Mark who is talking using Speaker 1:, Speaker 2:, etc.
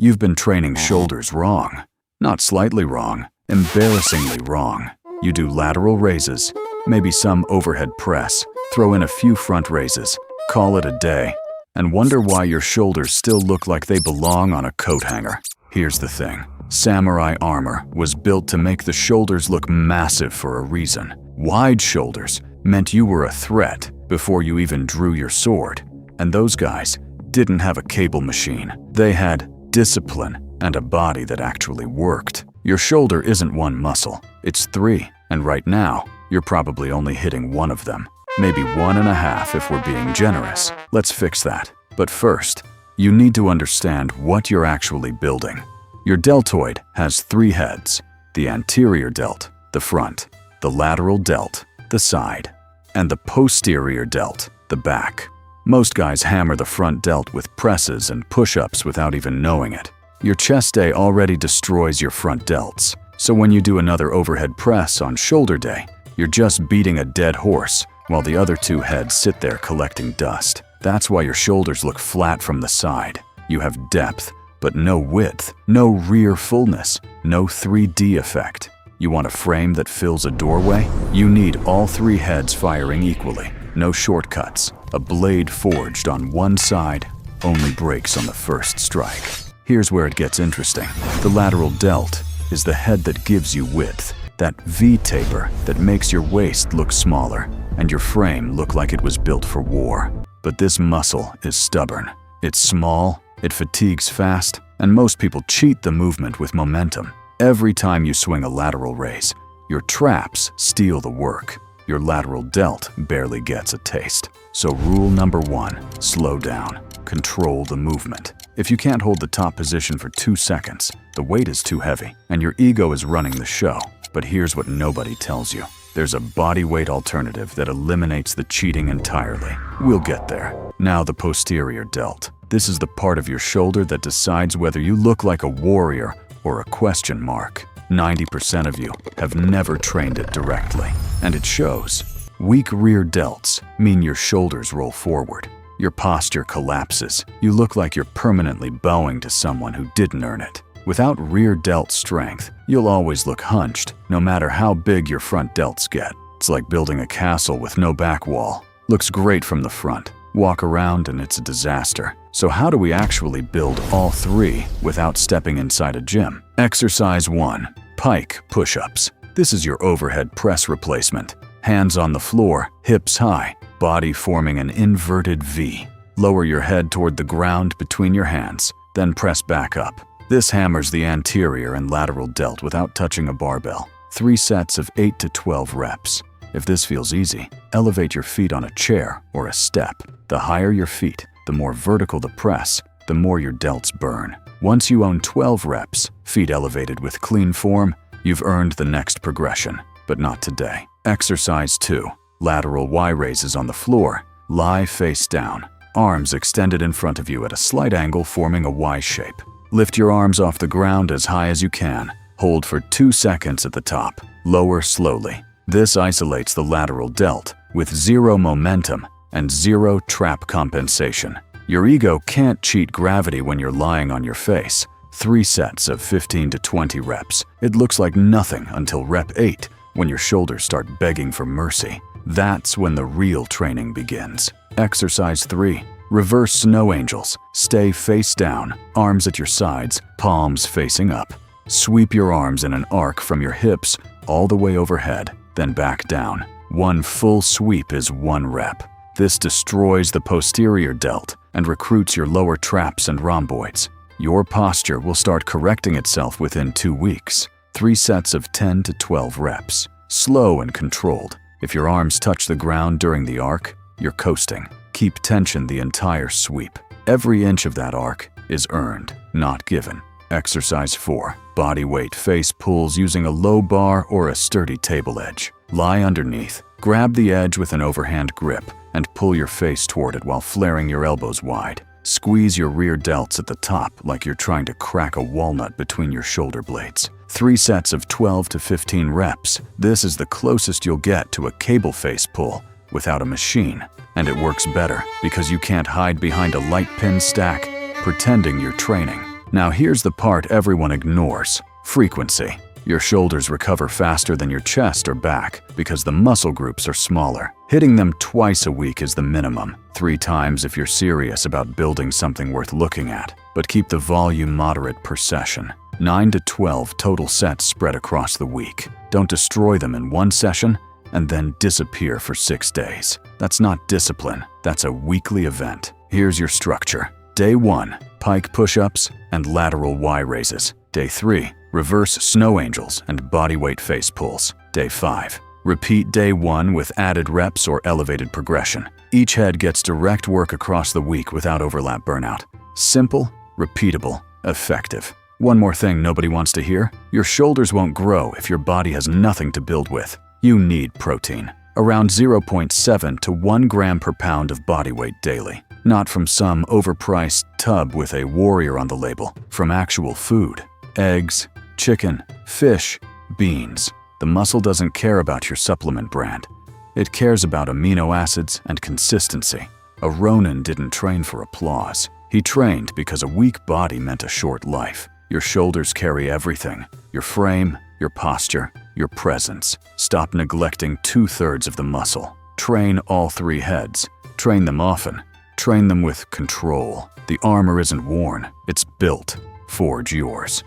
Speaker 1: You've been training shoulders wrong. Not slightly wrong, embarrassingly wrong. You do lateral raises, maybe some overhead press, throw in a few front raises, call it a day, and wonder why your shoulders still look like they belong on a coat hanger. Here's the thing. Samurai armor was built to make the shoulders look massive for a reason. Wide shoulders meant you were a threat before you even drew your sword. And those guys didn't have a cable machine. They had discipline and a body that actually worked. Your shoulder isn't one muscle, it's three, and right now, you're probably only hitting one of them. Maybe 1.5 if we're being generous. Let's fix that. But first, you need to understand what you're actually building. Your deltoid has 3 heads: the anterior delt, the front, the lateral delt, the side, and the posterior delt, the back. Most guys hammer the front delt with presses and push-ups without even knowing it. Your chest day already destroys your front delts, so when you do another overhead press on shoulder day, you're just beating a dead horse while the other 2 heads sit there collecting dust. That's why your shoulders look flat from the side. You have depth, but no width, no rear fullness, no 3D effect. You want a frame that fills a doorway? You need all 3 heads firing equally. No shortcuts. A blade forged on one side only breaks on the first strike. Here's where it gets interesting. The lateral delt is the head that gives you width, that V-taper that makes your waist look smaller and your frame look like it was built for war. But this muscle is stubborn. It's small, it fatigues fast, and most people cheat the movement with momentum. Every time you swing a lateral raise, your traps steal the work. Your lateral delt barely gets a taste. So rule number 1, slow down. Control the movement. If you can't hold the top position for 2 seconds, the weight is too heavy, and your ego is running the show. But here's what nobody tells you. There's a bodyweight alternative that eliminates the cheating entirely. We'll get there. Now the posterior delt. This is the part of your shoulder that decides whether you look like a warrior or a question mark. 90% of you have never trained it directly, and it shows. Weak rear delts mean your shoulders roll forward. Your posture collapses. You look like you're permanently bowing to someone who didn't earn it. Without rear delt strength, you'll always look hunched, no matter how big your front delts get. It's like building a castle with no back wall. Looks great from the front. Walk around and it's a disaster. So how do we actually build all 3 without stepping inside a gym? Exercise 1. Pike push-ups. This is your overhead press replacement. Hands on the floor, hips high, body forming an inverted V. Lower your head toward the ground between your hands, then press back up. This hammers the anterior and lateral delt without touching a barbell. 3 sets of 8 to 12 reps. If this feels easy, elevate your feet on a chair or a step. The higher your feet, the more vertical the press, the more your delts burn. Once you own 12 reps, feet elevated with clean form, you've earned the next progression, but not today. Exercise 2. Lateral Y raises on the floor. Lie face down. Arms extended in front of you at a slight angle forming a Y shape. Lift your arms off the ground as high as you can. Hold for 2 seconds at the top. Lower slowly. This isolates the lateral delt with 0 momentum and 0 trap compensation. Your ego can't cheat gravity when you're lying on your face. 3 sets of 15 to 20 reps. It looks like nothing until rep 8, when your shoulders start begging for mercy. That's when the real training begins. Exercise 3. Reverse snow angels. Stay face down, arms at your sides, palms facing up. Sweep your arms in an arc from your hips all the way overhead, then back down. 1 full sweep is 1 rep. This destroys the posterior delt and recruits your lower traps and rhomboids. Your posture will start correcting itself within 2 weeks. 3 sets of 10 to 12 reps. Slow and controlled. If your arms touch the ground during the arc, you're coasting. Keep tension the entire sweep. Every inch of that arc is earned, not given. Exercise 4. Bodyweight face pulls using a low bar or a sturdy table edge. Lie underneath, grab the edge with an overhand grip, and pull your face toward it while flaring your elbows wide. Squeeze your rear delts at the top like you're trying to crack a walnut between your shoulder blades. 3 sets of 12 to 15 reps. This is the closest you'll get to a cable face pull without a machine. And it works better because you can't hide behind a light pin stack pretending you're training. Now here's the part everyone ignores: frequency. Your shoulders recover faster than your chest or back because the muscle groups are smaller. Hitting them twice a week is the minimum, 3 times if you're serious about building something worth looking at. But keep the volume moderate per session. 9 to 12 total sets spread across the week. Don't destroy them in one session and then disappear for 6 days. That's not discipline, that's a weekly event. Here's your structure. Day 1, pike push-ups and lateral Y raises. Day 3, reverse snow angels and bodyweight face pulls. Day 5. Repeat day 1 with added reps or elevated progression. Each head gets direct work across the week without overlap burnout. Simple, repeatable, effective. One more thing nobody wants to hear: your shoulders won't grow if your body has nothing to build with. You need protein. Around 0.7 to 1 gram per pound of body weight daily. Not from some overpriced tub with a warrior on the label. From actual food. Eggs, chicken, fish, beans. The muscle doesn't care about your supplement brand. It cares about amino acids and consistency. A Ronin didn't train for applause. He trained because a weak body meant a short life. Your shoulders carry everything: your frame, your posture, your presence. Stop neglecting 2/3 of the muscle. Train all 3 heads. Train them often. Train them with control. The armor isn't worn, it's built. Forge yours.